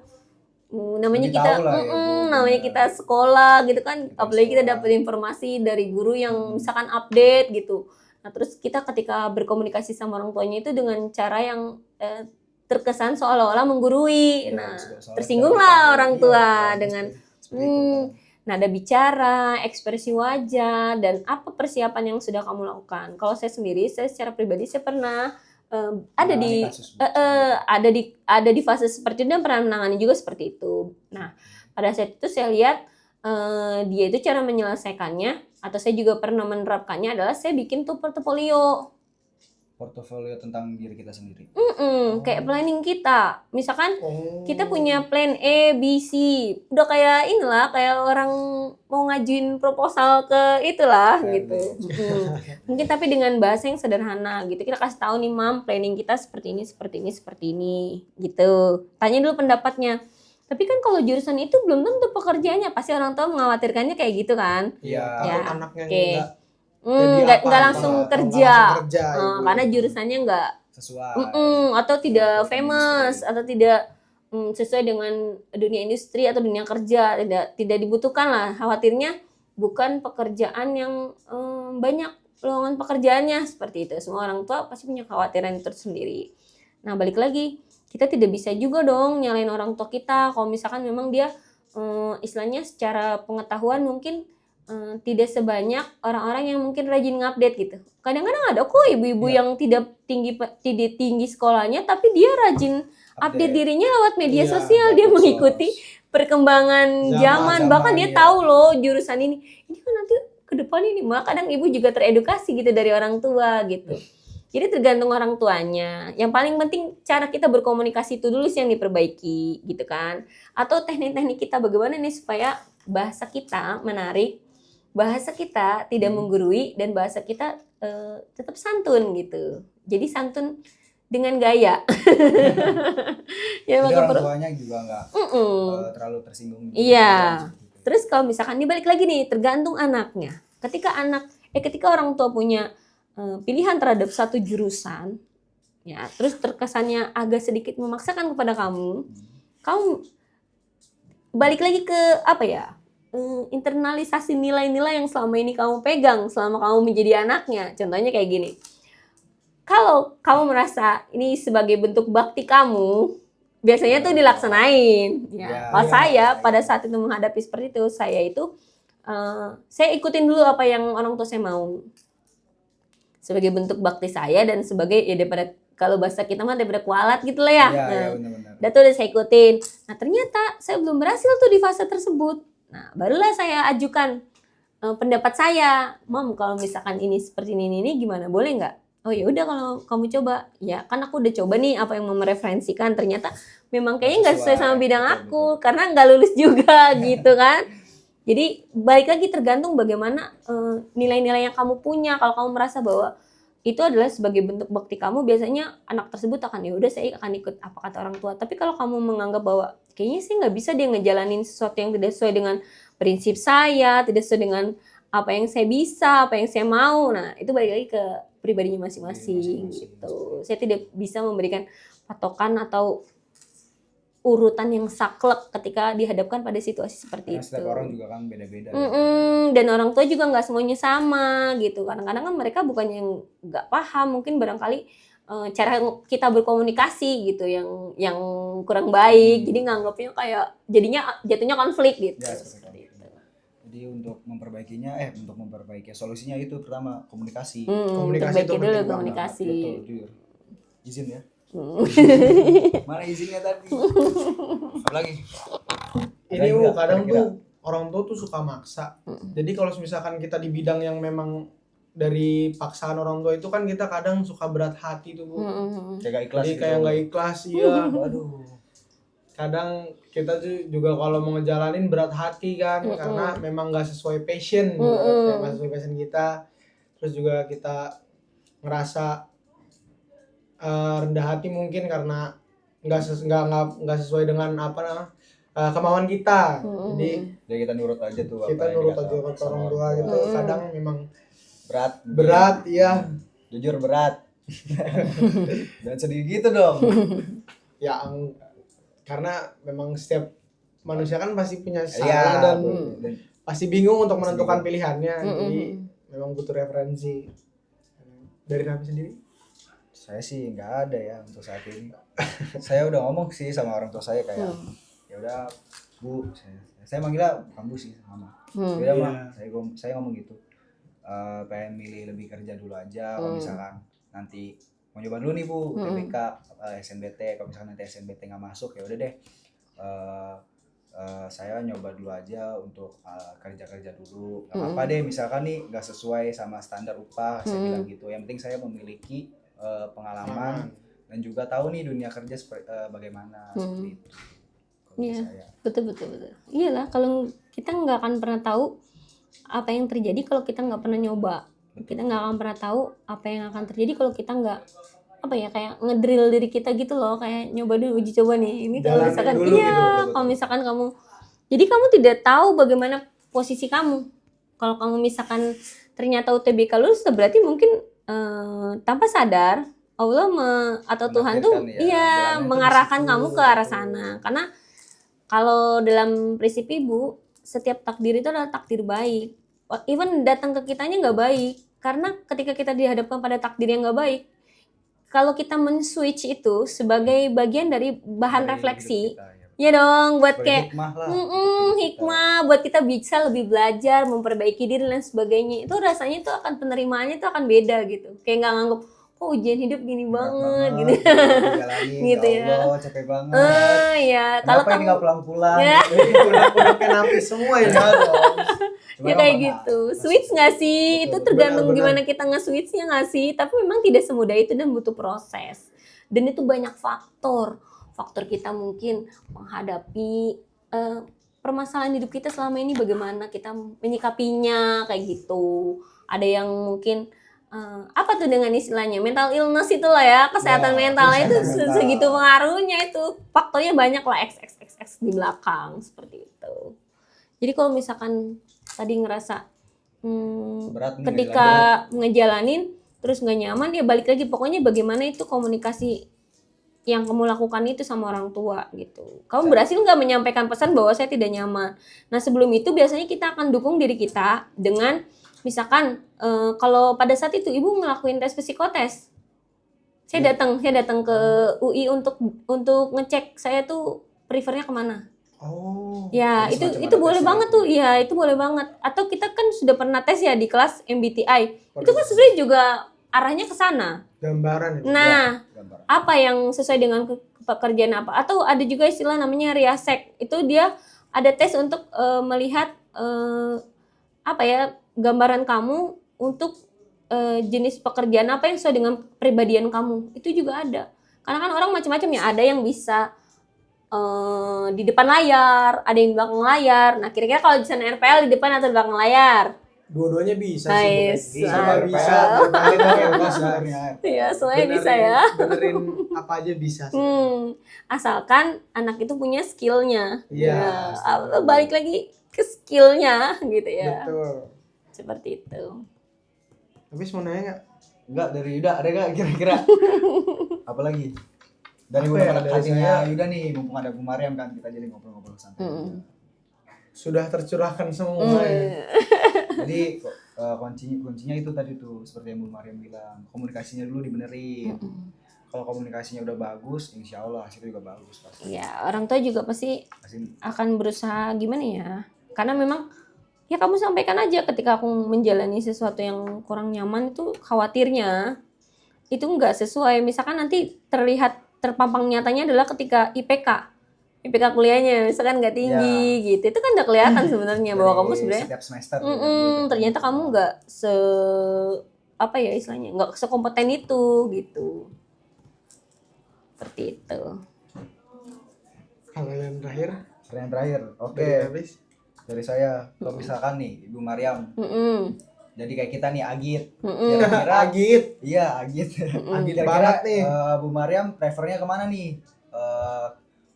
namanya Lebih kita tahu lah ya, Bu. namanya Benar. kita sekolah gitu kan, Kita apalagi kita sekolah. dapat informasi dari guru yang Hmm. misalkan update gitu. Nah terus kita ketika berkomunikasi sama orang tuanya itu dengan cara yang terkesan seolah-olah menggurui. Ya, Nah soalnya tersinggunglah kita- orang iya, tua iya, dengan seperti itu kan. nada bicara, ekspresi wajah, dan apa persiapan yang sudah kamu lakukan. Kalau saya sendiri, saya secara pribadi saya pernah ada Menangani di kasus, Bu, seperti itu. ada di fase seperti itu dan pernah menangani juga seperti itu. Nah, pada saat itu saya lihat dia itu cara menyelesaikannya atau saya juga pernah menerapkannya adalah saya bikin tuh portofolio. Portofolio tentang diri kita sendiri. Kayak planning kita. Misalkan Oh. kita punya plan A, B, C. Udah kayak inilah, kayak orang mau ngajuin proposal ke itulah KRD. gitu. Mungkin tapi dengan bahasa yang sederhana gitu. Kita kasih tahu nih, Mam, planning kita seperti ini, seperti ini, seperti ini gitu. Tanya dulu pendapatnya. Tapi kan kalau jurusan itu belum tentu pekerjaannya, pasti orang tua mengkhawatirkannya kayak gitu kan. Iya, Ya. takut anaknya Oke. enggak jadi Nggak apa, langsung nggak kerja. langsung kerja, ibu. Karena jurusannya nggak Sesuai. atau tidak Industri. famous atau tidak sesuai dengan dunia industri atau dunia kerja, tidak dibutuhkan lah. Khawatirnya bukan pekerjaan yang banyak lowongan pekerjaannya seperti itu. Semua orang tua pasti punya kekhawatiran itu tersendiri. Nah balik lagi, kita tidak bisa juga dong nyalain orang tua kita kalau misalkan memang dia istilahnya secara pengetahuan mungkin tidak sebanyak orang-orang yang mungkin rajin ngupdate gitu. Kadang-kadang ada kok ibu-ibu Iya. yang tidak tinggi sekolahnya tapi dia rajin update dirinya lewat media Iya, sosial, dia Medsos. mengikuti perkembangan zaman, bahkan dia iya. tahu loh jurusan ini kan nanti ke depan ini. Malah kadang ibu juga teredukasi gitu dari orang tua gitu. Jadi tergantung orang tuanya. Yang paling penting cara kita berkomunikasi itu dulu sih yang diperbaiki gitu kan. Atau teknik-teknik kita bagaimana nih supaya bahasa kita menarik, bahasa kita tidak menggurui, dan bahasa kita tetap santun gitu. Jadi santun dengan gaya. Ya Jadi maka orang tuanya juga nggak terlalu tersinggung. Iya. Seperti itu. Terus kalau misalkan dibalik lagi nih, tergantung anaknya. Ketika orang tua punya pilihan terhadap satu jurusan, ya, terus terkesannya agak sedikit memaksakan kepada kamu balik lagi ke apa ya? Internalisasi nilai-nilai yang selama ini kamu pegang selama kamu menjadi anaknya. Contohnya kayak gini. Kalau kamu merasa ini sebagai bentuk bakti kamu, biasanya tuh dilaksanain. Ya. Kalau saya pada saat itu menghadapi seperti itu, saya ikutin dulu apa yang orang tua saya mau. Sebagai bentuk bakti saya dan sebagai ya daripada kalau bahasa kita mah daripada kualat gitu lah ya. Iya, benar-benar. Dan tuh udah saya ikutin. Nah ternyata saya belum berhasil tuh di fase tersebut. Nah barulah saya ajukan pendapat saya, Mom kalau misalkan ini seperti ini gimana, boleh nggak? Oh ya udah kalau kamu coba, ya kan aku udah coba nih apa yang mau mereferensikan, ternyata memang kayaknya nggak sesuai sama bidang aku, karena nggak lulus juga gitu kan. Jadi balik lagi tergantung bagaimana nilai-nilai yang kamu punya. Kalau kamu merasa bahwa itu adalah sebagai bentuk bakti kamu, biasanya anak tersebut akan ya udah saya akan ikut apa kata orang tua. Tapi kalau kamu menganggap bahwa kayaknya sih nggak bisa dia ngejalanin sesuatu yang tidak sesuai dengan prinsip saya, tidak sesuai dengan apa yang saya bisa, apa yang saya mau, nah itu balik lagi ke pribadinya masing-masing gitu. Saya tidak bisa memberikan patokan atau urutan yang saklek ketika dihadapkan pada situasi seperti Karena itu. setiap orang juga kan beda-beda. Dan orang tua juga nggak semuanya sama gitu. Kadang-kadang kan mereka bukannya yang nggak paham, mungkin barangkali cara kita berkomunikasi gitu yang kurang baik. Jadi nganggapnya kayak jatuhnya konflik gitu. Ya, seperti itu. Jadi untuk memperbaiki solusinya itu pertama komunikasi. Komunikasi Perbaiki itu dulu penting banget. komunikasi. Betul, jujur. Izin ya. Mana izinnya tadi? Apalagi? Ini Ada Bu, nggak kadang kira-kira? tuh orang tua tuh suka maksa. Jadi kalau misalkan kita di bidang yang memang dari paksaan orang tua itu kan kita kadang suka berat hati tuh Bu. Kayak gak ikhlas Jadi gitu. kayak nggak ikhlas ya. Waduh. Kadang kita tuh juga kalau mau ngejalanin berat hati kan, karena memang nggak sesuai passion, nggak sesuai passion kita. Terus juga kita ngerasa rendah hati mungkin karena nggak sesuai dengan kemauan kita. Jadi kita nurut aja tuh. Kita apa yang nurut dikata aja ke sama orang tua gitu. Kadang memang berat ya. Jujur berat. Dan sedih gitu dong. Ya karena memang setiap manusia kan pasti punya Iya, salah dan dan pasti bingung untuk Pasti menentukan bingung. pilihannya. Jadi Mm-mm. memang butuh referensi. Dari Nabi sendiri? saya sih nggak ada ya untuk saat ini. Saya udah ngomong sih sama orang tua saya kayak ya udah Bu, saya manggilnya bukan Bu sih, Mama. Ya udah Iya. Mah, saya ngomong gitu. Pengen milih lebih kerja dulu aja kalau misalkan nanti mau nyoba dulu nih Bu, UTBK, SNBT, kalau misalkan nanti SNBT nggak masuk ya udah deh. Saya nyoba dulu aja untuk kerja dulu, nggak apa-apa deh misalkan nih nggak sesuai sama standar upah, saya bilang gitu. Yang penting saya memiliki pengalaman dan juga tahu nih dunia kerja bagaimana seperti itu. Kalau dari Iya. saya. Betul. Iyalah, kalau kita nggak akan pernah tahu apa yang terjadi kalau kita nggak pernah nyoba. Kita nggak akan pernah tahu apa yang akan terjadi kalau kita nggak apa ya, kayak ngedrill diri kita gitu loh, kayak nyoba dulu, uji coba nih. Ini kalau Jalanin misalkan dulu iya, gitu, kalau misalkan kamu, jadi kamu tidak tahu bagaimana posisi kamu. Kalau kamu misalkan ternyata UTBK lulus, berarti mungkin tanpa sadar Allah atau Tuhan tuh Menakdirkan ya, iya jalannya tuh mengarahkan di situ. kamu ke arah sana. Karena kalau dalam prinsip ibu, setiap takdir itu adalah takdir baik. Even datang ke kitanya nggak baik, karena ketika kita dihadapkan pada takdir yang nggak baik, kalau kita men-switch itu sebagai bagian dari bahan Dari refleksi, hidup kita, ya. ya dong, buat Sebagai kayak hikmah lah. untuk hidup kita. hikmah buat kita bisa lebih belajar, memperbaiki diri dan sebagainya. Itu rasanya tuh akan penerimaannya tuh akan beda gitu. Kayak nggak nganggep kok ujian hidup gini Berat banget gitu. dijalanin, Gitu ya ya. Allah capek banget. Ya, kalau Kenapa ini kamu nggak pulang-pulang? Ya. Gitu. Udah Nabi semua ya. Ya dong. Cuma ya kan kayak pernah. gitu. Switch nggak sih? Itu Betul, tergantung benar. gimana kita nge-switchnya nggak sih? Tapi memang tidak semudah itu dan butuh proses. Dan itu banyak faktor. Faktor kita mungkin menghadapi permasalahan hidup kita selama ini, bagaimana kita menyikapinya kayak gitu. Ada yang mungkin apa tuh dengan istilahnya mental illness itu lah ya, kesehatan Ya, mentalnya itu kesehatan mental. segitu pengaruhnya, itu faktornya banyak lah, x di belakang seperti itu. Jadi kalau misalkan tadi ngerasa Berat nih ketika ngejalanin terus nggak nyaman, ya balik lagi, pokoknya bagaimana itu komunikasi yang kamu lakukan itu sama orang tua gitu. Kamu berhasil nggak menyampaikan pesan bahwa saya tidak nyaman. Nah sebelum itu biasanya kita akan dukung diri kita dengan misalkan kalau pada saat itu ibu ngelakuin tes psikotes, saya datang ke UI untuk ngecek saya tuh prefernya kemana. Oh. Ya, Jadi itu semacam itu ada boleh tesnya banget itu. tuh. Iya, itu boleh banget. Atau kita kan sudah pernah tes ya di kelas MBTI. Itu kan sebenarnya juga arahnya ke sana. Gambaran itu. Nah, Gambar. apa yang sesuai dengan pekerjaan apa? Atau ada juga istilah namanya Riasek. Itu dia ada tes untuk melihat apa ya, gambaran kamu untuk jenis pekerjaan apa yang sesuai dengan kepribadian kamu. Itu juga ada. Karena kan orang macam-macam ya. Ada yang bisa di depan layar, ada yang di belakang layar. Nah, kira-kira kalau desain RPL di depan atau di belakang layar? Dua-duanya bisa Nice. sih. Sama Mantap. bisa. sebenarnya. Iya, semuanya bisa ya. Benerin apa aja bisa sih. Asalkan anak itu punya skillnya. Iya, Ya, balik lagi ke skillnya gitu ya. Betul. Seperti itu. Habis mau nanya nggak? Enggak, dari Yuda ada nggak kira-kira? Apa lagi? Dari Apa udah ya, pada dari hatinya saya? Yuda nih, mumpung ada Bu Mariam kan, kita jadi ngobrol-ngobrol santai. Sudah tercurahkan semua ya. Jadi kuncinya itu tadi tuh seperti yang Bu Mariam bilang, komunikasinya dulu dibenerin. Kalau komunikasinya udah bagus, insya Allah hasilnya juga bagus pasti. Ya, orang tua juga pasti Pasti akan berusaha gimana ya. Karena memang ya kamu sampaikan aja ketika aku menjalani sesuatu yang kurang nyaman itu, khawatirnya itu nggak sesuai. Misalkan nanti terpampang nyatanya adalah ketika IPK kuliahnya misalkan nggak tinggi gitu. Itu kan udah kelihatan sebenarnya bahwa kamu dari sebenarnya setiap semester ternyata kamu nggak apa ya istilahnya, nggak sekompeten itu gitu. Seperti itu. Kalau yang terakhir Yang terakhir, oke. dari habis. Dari saya, kalau misalkan nih Ibu Mariam, jadi kayak kita nih Agit, kira-kira Agit. iya Agit, Agit kira-kira Banget nih. Bu Mariam prefernya kemana nih?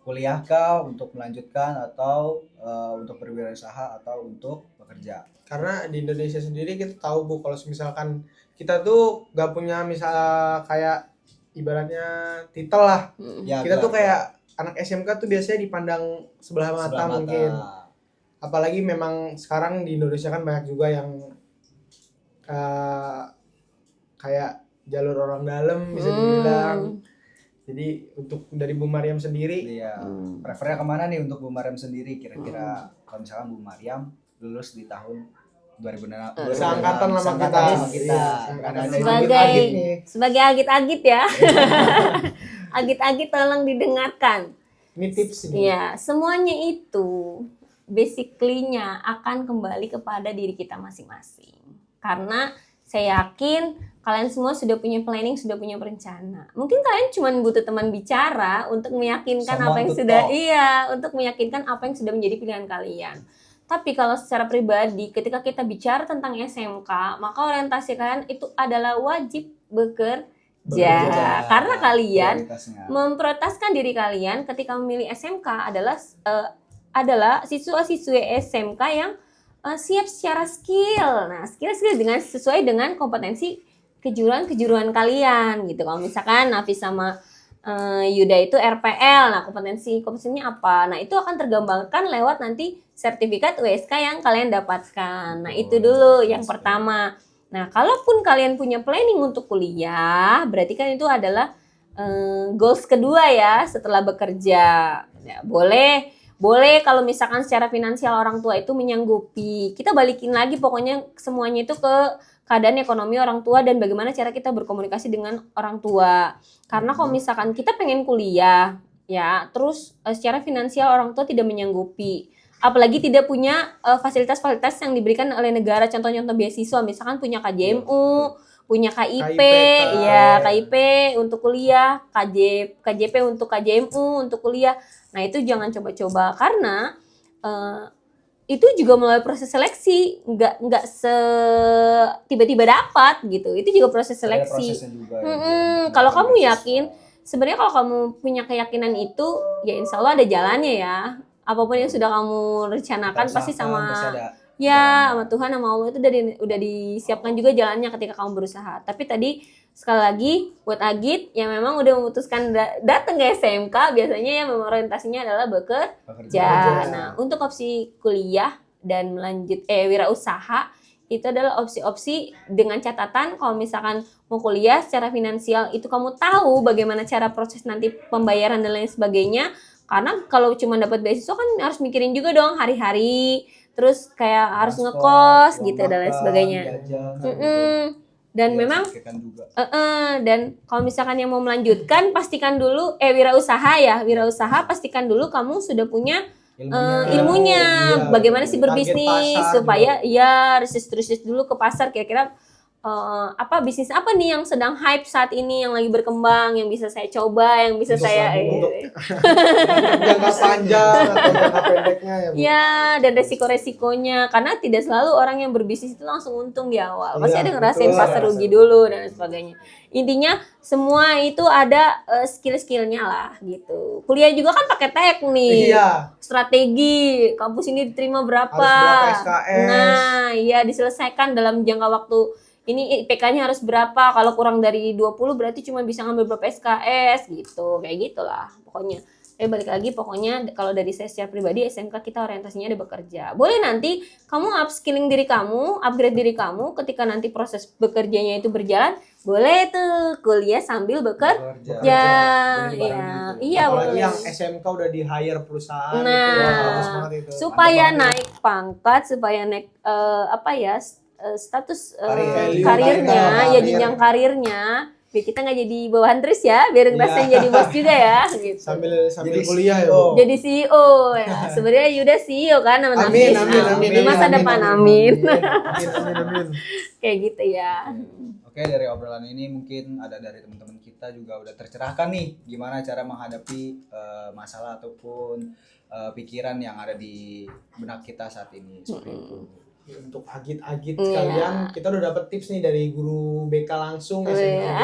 Kuliah kah untuk melanjutkan atau untuk berwirausaha atau untuk bekerja? Karena di Indonesia sendiri kita tahu Bu, kalau misalkan kita tuh gak punya misal kayak ibaratnya titel lah. Ya, Kita tuh gelar. kayak anak SMK tuh biasanya dipandang sebelah mata Sebelah mata. mungkin. Apalagi memang sekarang di Indonesia kan banyak juga yang kayak jalur orang dalam bisa dibilang. Jadi untuk dari Bu Mariam sendiri, Iya. Prefernya kemana nih untuk Bu Mariam sendiri? Kira-kira kalau misalkan Bu Mariam lulus di tahun 2006, seangkatan sama kita. sama kita. Seangkatan Ada sama yang kita. Sebagai Agit nih. sebagai agit-agit ya. Agit-agit tolong didengarkan. Ini tips nih. Ya, semuanya itu basically-nya akan kembali kepada diri kita masing-masing. Karena saya yakin kalian semua sudah punya planning, sudah punya perencana. Mungkin kalian cuma butuh teman bicara untuk meyakinkan Someone apa yang to sudah talk. untuk meyakinkan apa yang sudah menjadi pilihan kalian. Tapi kalau secara pribadi, ketika kita bicara tentang SMK, maka orientasi kalian itu adalah wajib bekerja. Karena kalian Prioritasnya. memprioritaskan diri kalian ketika memilih SMK adalah siswa-siswi SMK yang siap secara skill. Nah, skill dengan sesuai dengan kompetensi kejuruan kalian gitu. Kalau misalkan Nafis sama Yuda itu RPL, nah kompetensinya apa? Nah, itu akan tergambarkan lewat nanti sertifikat USK yang kalian dapatkan. Nah, itu dulu yang pertama. Nah, kalaupun kalian punya planning untuk kuliah, berarti kan itu adalah goals kedua ya setelah bekerja. Ya, boleh kalau misalkan secara finansial orang tua itu menyanggupi. Kita balikin lagi pokoknya semuanya itu ke keadaan ekonomi orang tua dan bagaimana cara kita berkomunikasi dengan orang tua. Karena kalau misalkan kita pengen kuliah, ya, terus secara finansial orang tua tidak menyanggupi, apalagi tidak punya fasilitas-fasilitas yang diberikan oleh negara, contoh-contoh beasiswa, misalkan punya KJMU, punya KIP, ya KIP untuk kuliah, KJP untuk KJMU untuk kuliah. Nah, itu jangan coba-coba karena itu juga melalui proses seleksi, nggak tiba-tiba dapat gitu. Itu juga proses seleksi. Kalau kamu yakin, sebenarnya kalau kamu punya keyakinan itu, ya insya Allah ada jalannya ya. Apapun yang sudah kamu rencanakan pasti sama sama Tuhan sama Allah itu udah disiapkan juga jalannya ketika kamu berusaha. Tapi tadi sekali lagi buat Agit yang memang udah memutuskan datang ke SMK, biasanya yang memang orientasinya adalah bekerja. Nah, untuk opsi kuliah dan melanjut wirausaha itu adalah opsi-opsi dengan catatan kalau misalkan mau kuliah secara finansial itu kamu tahu bagaimana cara proses nanti pembayaran dan lain sebagainya. Karena kalau cuma dapat beasiswa kan harus mikirin juga dong hari-hari, terus kayak harus ngekos gitu dan lain sebagainya. Dan memang dan kalau misalkan yang mau melanjutkan pastikan dulu wirausaha pastikan dulu kamu sudah punya ilmunya bagaimana sih berbisnis supaya riset dulu ke pasar kira-kira bisnis apa nih yang sedang hype saat ini, yang lagi berkembang, yang bisa saya coba, yang bisa saya jangka panjang atau jangka pendeknya ya, Bu. Ya, dan resiko-resikonya karena tidak selalu orang yang berbisnis itu langsung untung di awal. Pasti ada ngerasain fase rugi dulu dan sebagainya. Intinya semua itu ada skill-skillnya lah gitu. Kuliah juga kan pakai teknik. Strategi, kampus ini diterima berapa. Harus berapa SKS. Nah, iya diselesaikan dalam jangka waktu ini IPK-nya harus berapa, kalau kurang dari 20 berarti cuma bisa ngambil berapa SKS gitu, kayak gitulah pokoknya. Balik lagi pokoknya kalau dari saya secara pribadi SMK kita orientasinya ada bekerja. Boleh nanti kamu upskilling diri kamu, upgrade diri kamu ketika nanti proses bekerjanya itu berjalan, boleh tuh kuliah sambil bekerja. Iya apalagi yang SMK udah di hire perusahaan itu, supaya naik pangkat, supaya naik status karirnya, jenjang karirnya, biar kita nggak jadi bawahan terus ya, biar ngerasain jadi bos juga ya. Gitu. Sambil kuliah ya. Jadi CEO ya. Sebenarnya Yuda CEO kan nama Nafis. Di masa depan amin. Kayak gitu ya. Oke, dari obrolan ini mungkin ada dari teman-teman kita juga udah tercerahkan nih gimana cara menghadapi masalah ataupun pikiran yang ada di benak kita saat ini. Seperti itu. Untuk agit-agit kalian, kita udah dapet tips nih dari guru BK langsung SMA.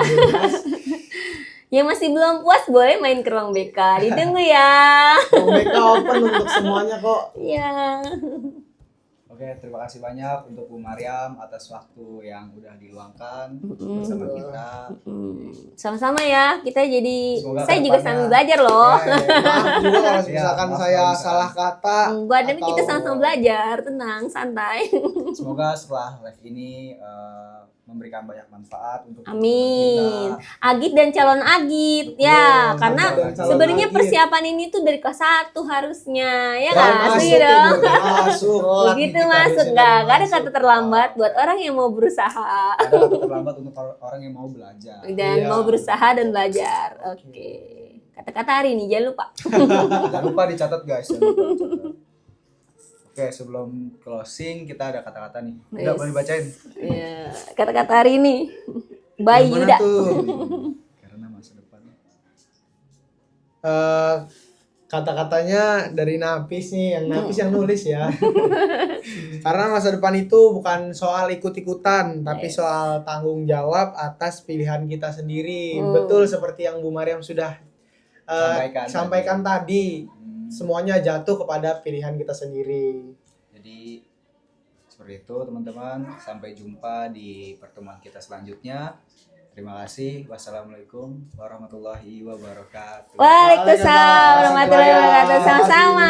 Yang masih belum puas boleh main ke ruang BK, ditunggu ya. Ruang BK open untuk semuanya kok. Iya. Oke, terima kasih banyak untuk Bu Mariam atas waktu yang udah diluangkan bersama kita. Sama-sama ya, kita jadi Semoga saya juga kedepannya- sambil belajar loh. Maaf juga kalau Iya, misalkan maaf saya kalau misalkan- salah kata. Buat tapi kita atau- sama-sama belajar, tenang, santai. Semoga setelah live ini memberikan banyak manfaat untuk Amin. teman-teman kita. Agit dan calon agit Betul, ya, Agit karena dan calon sebenarnya agit. persiapan ini tuh dari kelas 1 harusnya, ya Dan nggak sih masuk, dong? Ibu, masuk. Telat nih Begitu kita masuk, biasanya nggak ada masuk. kata terlambat buat orang yang mau berusaha Ada waktu terlambat untuk orang yang mau belajar. dan Iya. mau berusaha dan belajar. Oke. Kata-kata hari ini jangan lupa. Jangan lupa dicatat guys. Jangan lupa dicatat. Oke, sebelum closing kita ada kata-kata nih. Enggak Yes. boleh bacain. Ya, kata-kata hari ini. Bye Yang mana Yuda. tuh? Karena masa depan. Kata-katanya dari Napis nih, yang Napis yang nulis ya. Karena masa depan itu bukan soal ikut-ikutan, tapi Yes. soal tanggung jawab atas pilihan kita sendiri. Hmm. Betul seperti yang Bu Mariam sudah Sampaikan tadi. Semuanya jatuh kepada pilihan kita sendiri. Jadi seperti itu teman-teman. Sampai jumpa di pertemuan kita selanjutnya. Terima kasih. Wassalamualaikum warahmatullahi wabarakatuh. Waalaikumsalam warahmatullahi wabarakatuh. Sama-sama.